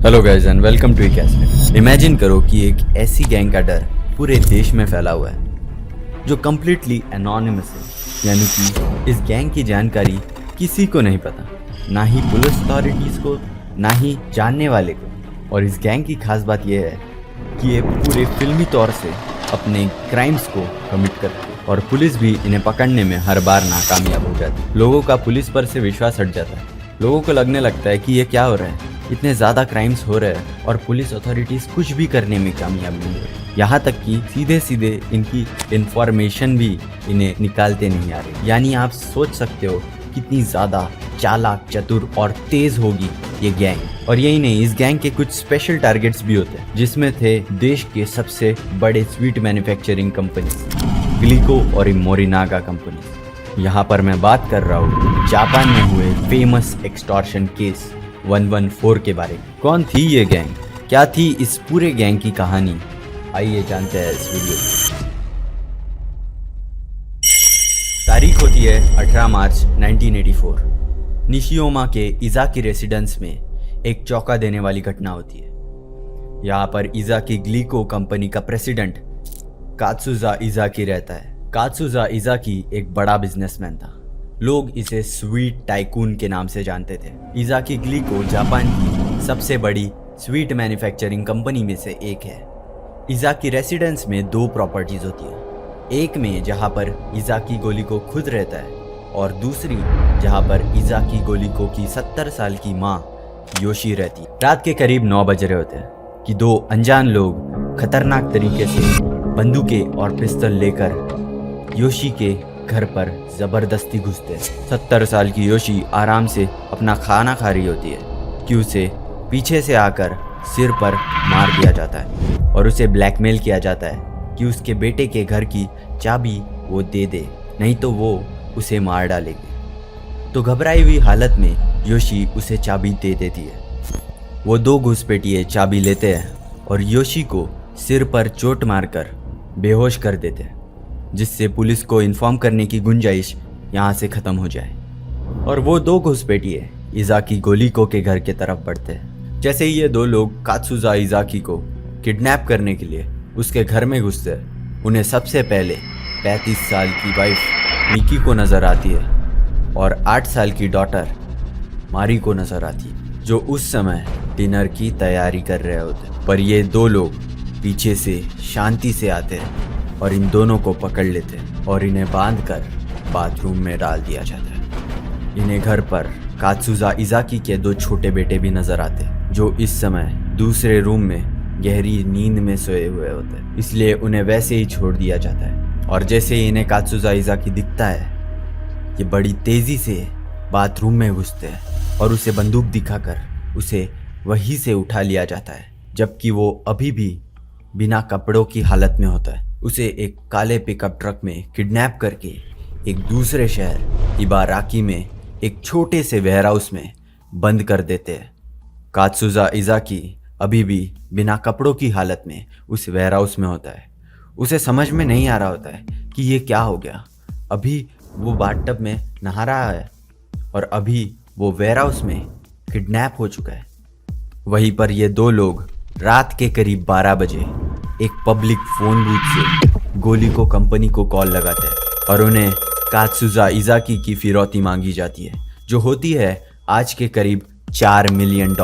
Hello guys and welcome to कैस्पेट। Imagine करो कि एक ऐसी गैंग का डर पूरे देश में फैला हुआ है जो कम्प्लीटली एनोनिमस है, यानी कि इस गैंग की जानकारी किसी को नहीं पता, ना ही पुलिस अथॉरिटीज को, ना ही जानने वाले को। और इस गैंग की खास बात यह है कि ये पूरे फिल्मी तौर से अपने क्राइम्स को कमिट करते हैं और पुलिस भी इन्हें पकड़ने में हर बार नाकामयाब हो जाती है। लोगों का पुलिस पर से विश्वास हट जाता है। लोगों को लगने लगता है कि ये क्या हो रहा है, इतने ज़्यादा क्राइम्स हो रहे हैं और पुलिस अथॉरिटीज़ कुछ भी करने में कामयाब नहीं हो रही। यहाँ तक कि सीधे सीधे इनकी इंफॉर्मेशन भी इन्हें निकालते नहीं आ रही। यानी आप सोच सकते हो कितनी ज़्यादा चालाक, चतुर और तेज़ होगी ये गैंग। और यही नहीं, इस गैंग के कुछ स्पेशल टारगेट्स भी होते हैं, जिसमें थे देश के सबसे बड़े स्वीट मैन्युफैक्चरिंग कंपनी ग्लिको और मोरिनागा कंपनी। यहाँ पर मैं बात कर रहा हूँ जापान में हुए फेमस एक्सटॉर्शन केस 114 के बारे में। कौन थी ये गैंग, क्या थी इस पूरे गैंग की कहानी, आइए जानते हैं इस वीडियो में। तारीख होती है 18 मार्च 1984। निशियोमा के इज़ाकी रेसिडेंस में एक चौंका देने वाली घटना होती है। यहाँ पर इज़ाकी ग्लिको कंपनी का प्रेसिडेंट कात्सुजा इज़ाकी रहता है। कात्सुजा इज़ाकी एक बड़ा बिजनेसमैन था। लोग इसे स्वीट टाइकून के नाम से जानते थे। इज़ाकी ग्लिको जापान की सबसे बड़ी स्वीट मैन्युफैक्चरिंग कंपनी में से एक है। इज़ाकी रेसिडेंस में दो प्रॉपर्टीज होती है, एक में जहाँ पर इज़ाकी गोलिको खुद रहता है और दूसरी जहाँ पर इज़ाकी गोलिको की 70 साल की माँ योशी रहती है। रात के करीब 9 बज रहे होते हैं कि दो अनजान लोग खतरनाक तरीके से बंदूकें और पिस्तौल लेकर योशी के घर पर जबरदस्ती घुसते हैं। 70 साल की योशी आराम से अपना खाना खा रही होती है कि उसे पीछे से आकर सिर पर मार दिया जाता है और उसे ब्लैकमेल किया जाता है कि उसके बेटे के घर की चाबी वो दे दे, नहीं तो वो उसे मार डालेगी। तो घबराई हुई हालत में योशी उसे चाबी दे देती है। वो दो घुसपैठिए चाबी लेते हैं और योशी को सिर पर चोट मारकर बेहोश कर देते हैं, जिससे पुलिस को इन्फॉर्म करने की गुंजाइश यहाँ से ख़त्म हो जाए। और वो दो घुसपैठिए इज़ाकी गोलिको के घर की तरफ बढ़ते हैं। जैसे ही ये दो लोग कात्सुजा इज़ाकी को किडनैप करने के लिए उसके घर में घुसते हैं, उन्हें सबसे पहले 35 साल की वाइफ मिकी को नज़र आती है और 8 साल की डॉटर मारी को नज़र आती है, जो उस समय डिनर की तैयारी कर रहे होते हैं। पर ये दो लोग पीछे से शांति से आते हैं और इन दोनों को पकड़ लेते हैं और इन्हें बांधकर बाथरूम में डाल दिया जाता है। इन्हें घर पर कात्सुजा इज़ाकी के दो छोटे बेटे भी नजर आते हैं, जो इस समय दूसरे रूम में गहरी नींद में सोए हुए होते हैं, इसलिए उन्हें वैसे ही छोड़ दिया जाता है। और जैसे ही इन्हें कात्सुजा इज़ाकी दिखता है, ये बड़ी तेजी से बाथरूम में घुसते हैं और उसे बंदूक दिखाकर उसे वहीं से उठा लिया जाता है, जबकि वो अभी भी बिना कपड़ों की हालत में होता है। उसे एक काले पिकअप ट्रक में किडनैप करके एक दूसरे शहर इबाराकी में एक छोटे से वेयरहाउस में बंद कर देते हैं। कात्सुजा इज़ाकी अभी भी बिना कपड़ों की हालत में उस वेयरहाउस में होता है। उसे समझ में नहीं आ रहा होता है कि ये क्या हो गया। अभी वो बाथटब में नहा रहा है और अभी वो वेयरहाउस में किडनैप हो चुका है। वहीं पर ये दो लोग रात के करीब 12 बजे एक पब्लिक फोन बूथ से गोलिको कंपनी को कॉल लगाते हैं और उन्हें कात्सुजा इज़ाकी की फिरौती मांगी जाती है, जो होती है आज के करीब $4 मिलियन।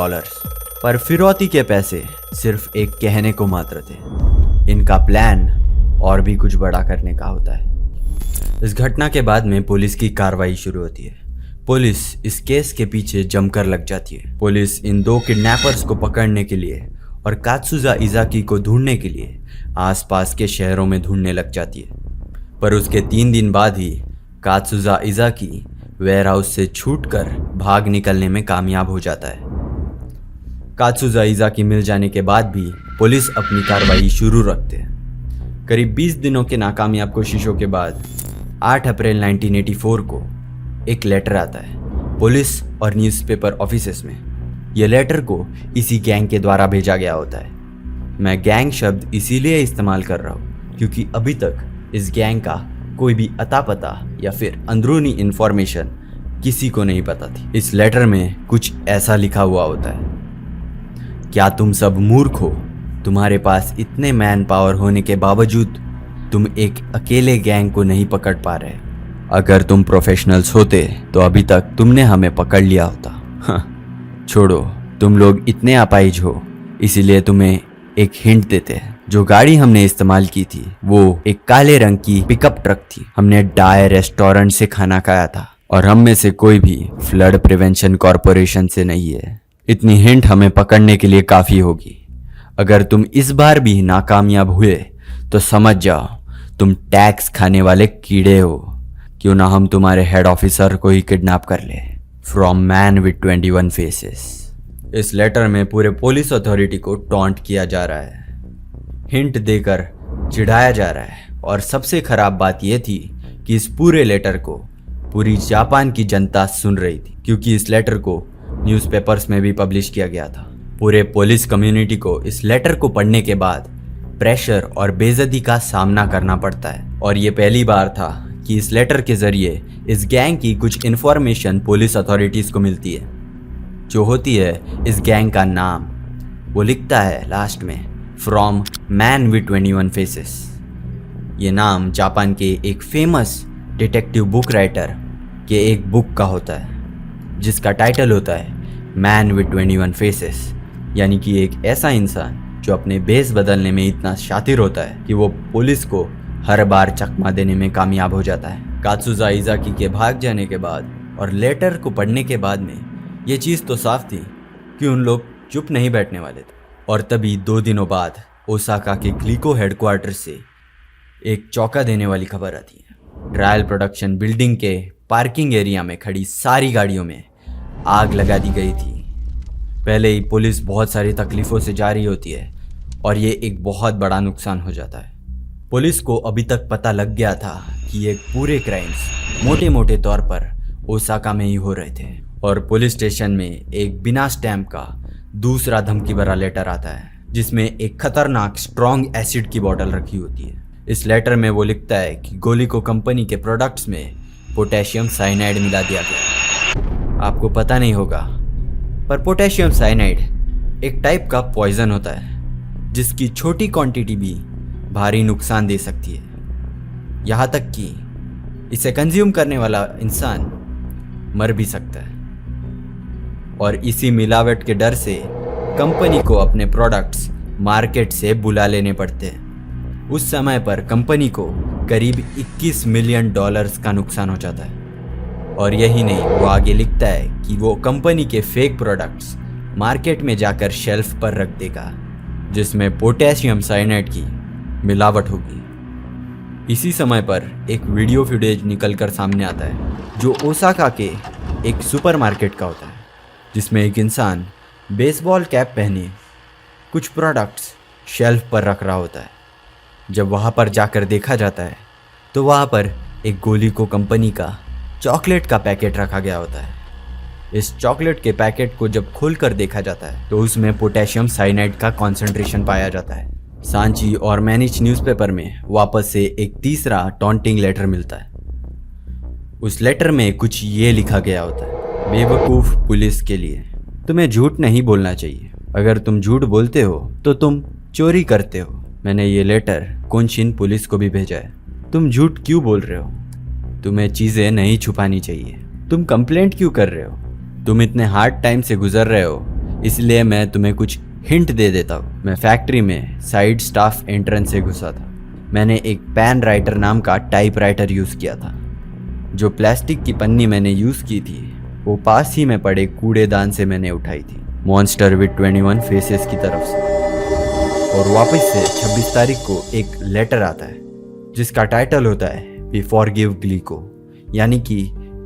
पर फिरौती के पैसे सिर्फ एक कहने को मात्र थे। इनका प्लान और भी कुछ बड़ा करने का होता है। इस घटना के बाद में पुलिस की कार्रवाई शुरू होती है। पुलिस इस केस के पीछे जमकर लग जाती है। पुलिस इन दो किडनैपर्स को पकड़ने के लिए और कात्सुजा इज़ाकी को ढूंढने के लिए आसपास के शहरों में ढूंढने लग जाती है। पर उसके 3 दिन बाद ही कात्सुजा इज़ाकी वेयरहाउस से छूटकर भाग निकलने में कामयाब हो जाता है। कात्सुजा इज़ाकी मिल जाने के बाद भी पुलिस अपनी कार्रवाई शुरू रखते हैं। करीब 20 दिनों के नाकामयाब कोशिशों के बाद 8 अप्रैल 1984 को एक लेटर आता है पुलिस और न्यूज़पेपर ऑफिसेस में। यह लेटर को इसी गैंग के द्वारा भेजा गया होता है। मैं गैंग शब्द इसीलिए इस्तेमाल कर रहा हूँ क्योंकि अभी तक इस गैंग का कोई भी अता पता या फिर अंदरूनी इन्फॉर्मेशन किसी को नहीं पता थी। इस लेटर में कुछ ऐसा लिखा हुआ होता है: क्या तुम सब मूर्ख हो? तुम्हारे पास इतने मैन पावर होने के बावजूद तुम एक अकेले गैंग को नहीं पकड़ पा रहे। अगर तुम प्रोफेशनल्स होते तो अभी तक तुमने हमें पकड़ लिया होता। हाँ, छोड़ो, तुम लोग इतने अपाहिज हो, इसीलिए तुम्हें एक हिंट देते हैं। जो गाड़ी हमने इस्तेमाल की थी वो एक काले रंग की पिकअप ट्रक थी। हमने डाय रेस्टोरेंट से खाना खाया था और हम में से कोई भी फ्लड प्रिवेंशन कॉरपोरेशन से नहीं है। इतनी हिंट हमें पकड़ने के लिए काफ़ी होगी। अगर तुम इस बार भी नाकामयाब हुए तो समझ जाओ तुम टैक्स खाने वाले कीड़े हो। क्यों ना हम तुम्हारे हेड ऑफिसर को ही किडनैप कर ले। From man with 21 faces. इस लेटर में पूरे पुलिस अथॉरिटी को टॉन्ट किया जा रहा है, हिंट देकर चिढ़ाया जा रहा है। और सबसे खराब बात यह थी कि इस पूरे लेटर को पूरी जापान की जनता सुन रही थी, क्योंकि इस लेटर को न्यूज़पेपर्स में भी पब्लिश किया गया था। पूरे पुलिस कम्युनिटी को इस लेटर को पढ़ने के बाद प्रेशर और बेइज्जती का सामना करना पड़ता है। और ये पहली बार था कि इस लेटर के जरिए इस गैंग की कुछ इन्फॉर्मेशन पुलिस अथॉरिटीज़ को मिलती है, जो होती है इस गैंग का नाम। वो लिखता है लास्ट में फ्रॉम मैन विद 21 फेसेस। ये नाम जापान के एक फेमस डिटेक्टिव बुक राइटर के एक बुक का होता है, जिसका टाइटल होता है मैन विद 21 फेसेस, यानी कि एक ऐसा इंसान जो अपने बेस बदलने में इतना शातिर होता है कि वो पुलिस को हर बार चकमा देने में कामयाब हो जाता है। कात्सुजा इज़ाकी के भाग जाने के बाद और लेटर को पढ़ने के बाद में ये चीज़ तो साफ थी कि उन लोग चुप नहीं बैठने वाले थे। और तभी 2 दिनों बाद ओसाका के ग्लीको हेडक्वार्टर से एक चौंका देने वाली खबर आती है। ट्रायल प्रोडक्शन बिल्डिंग के पार्किंग एरिया में खड़ी सारी गाड़ियों में आग लगा दी गई थी। पहले ही पुलिस बहुत सारी तकलीफ़ों से जा रही होती है और ये एक बहुत बड़ा नुकसान हो जाता है। पुलिस को अभी तक पता लग गया था कि ये पूरे क्राइम्स मोटे मोटे तौर पर ओसाका में ही हो रहे थे। और पुलिस स्टेशन में एक बिना स्टैम्प का दूसरा धमकी भरा लेटर आता है, जिसमें एक खतरनाक स्ट्रॉन्ग एसिड की बोतल रखी होती है। इस लेटर में वो लिखता है कि गोलिको कंपनी के प्रोडक्ट्स में पोटेशियम साइनाइड मिला दिया गया। आपको पता नहीं होगा, पर पोटेशियम साइनाइड एक टाइप का पॉइजन होता है, जिसकी छोटी क्वांटिटी भी भारी नुकसान दे सकती है। यहाँ तक कि इसे कंज्यूम करने वाला इंसान मर भी सकता है। और इसी मिलावट के डर से कंपनी को अपने प्रोडक्ट्स मार्केट से बुला लेने पड़ते हैं। उस समय पर कंपनी को करीब $21 मिलियन का नुकसान हो जाता है। और यही नहीं, वो आगे लिखता है कि वो कंपनी के फेक प्रोडक्ट्स मार्केट में जाकर शेल्फ पर रख देगा, जिसमें पोटेशियम साइनाइड की मिलावट होगी। इसी समय पर एक वीडियो फुटेज निकलकर सामने आता है, जो ओसाका के एक सुपरमार्केट का होता है, जिसमें एक इंसान बेसबॉल कैप पहने कुछ प्रोडक्ट्स शेल्फ पर रख रहा होता है। जब वहाँ पर जाकर देखा जाता है तो वहाँ पर एक गोलिको कंपनी का चॉकलेट का पैकेट रखा गया होता है। इस चॉकलेट के पैकेट को जब खोलकर देखा जाता है तो उसमें पोटेशियम साइनाइड का कॉन्सेंट्रेशन पाया जाता है। सांची और मैनिच न्यूज़पेपर में वापस से एक तीसरा टॉन्टिंग लेटर मिलता है। उस लेटर में कुछ ये लिखा गया होता है, बेवकूफ़ पुलिस के लिए तुम्हें झूठ नहीं बोलना चाहिए। अगर तुम झूठ बोलते हो तो तुम चोरी करते हो। मैंने ये लेटर कोनशिन पुलिस को भी भेजा है। तुम झूठ क्यों बोल रहे हो? तुम्हें चीज़ें नहीं छुपानी चाहिए। तुम कंप्लेंट क्यों कर रहे हो? तुम इतने हार्ड टाइम से गुजर रहे हो, इसलिए मैं तुम्हें कुछ हिंट दे देता हूँ। मैं फैक्ट्री में साइड स्टाफ एंट्रेंस से घुसा था। मैंने एक पेन राइटर नाम का टाइपराइटर यूज़ किया था। जो प्लास्टिक की पन्नी मैंने यूज़ की थी वो पास ही में पड़े कूड़ेदान से मैंने उठाई थी, मॉन्स्टर विद 21 फेसेस की तरफ से। और वापस से 26 तारीख को एक लेटर आता है, जिसका टाइटल होता है वी फॉरगिव ग्लीको, यानी कि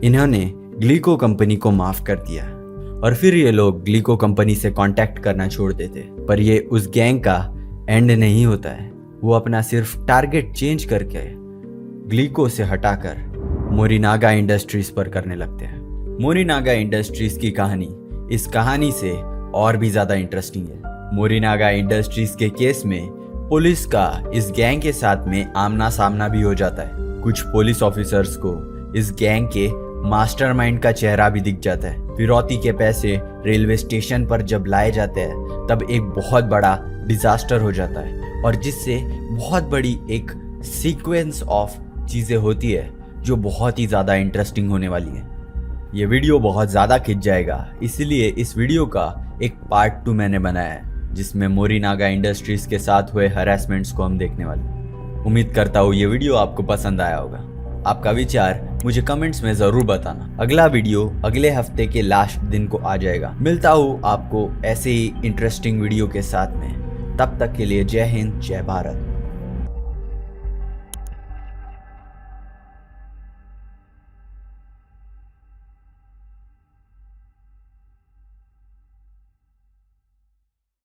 इन्होंने ग्लीको कंपनी को माफ़ कर दिया। और फिर ये लोग ग्लीको कंपनी से कांटेक्ट करना छोड़ देते। पर ये उस गैंग का एंड नहीं होता है। वो अपना सिर्फ टारगेट चेंज करके ग्लीको से हटाकर मोरिनागा इंडस्ट्रीज पर करने लगते हैं। मोरिनागा इंडस्ट्रीज की कहानी इस कहानी से और भी ज़्यादा इंटरेस्टिंग है। मोरिनागा इंडस्ट्रीज के केस में पुलिस का इस गैंग के साथ में आमना सामना भी हो जाता है। कुछ पुलिस ऑफिसर्स को इस गैंग के मास्टरमाइंड का चेहरा भी दिख जाता है, फिरौती के पैसे रेलवे स्टेशन पर जब लाए जाते हैं तब एक बहुत बड़ा डिजास्टर हो जाता है और जिससे बहुत बड़ी एक सीक्वेंस ऑफ चीज़ें होती है जो बहुत ही ज़्यादा इंटरेस्टिंग होने वाली है। ये वीडियो बहुत ज़्यादा खिंच जाएगा, इसलिए इस वीडियो का एक पार्ट 2 मैंने बनाया है जिसमें मोरिनागा इंडस्ट्रीज के साथ हुए हरासमेंट्स को हम देखने वाले हैं। उम्मीद करता हूँ ये वीडियो आपको पसंद आया होगा। आपका विचार मुझे कमेंट्स में ज़रूर बताना। अगला वीडियो अगले हफ्ते के लास्ट दिन को आ जाएगा। मिलता हूँ आपको ऐसे ही इंटरेस्टिंग वीडियो के साथ में। तब तक के लिए जय हिंद, जय भारत।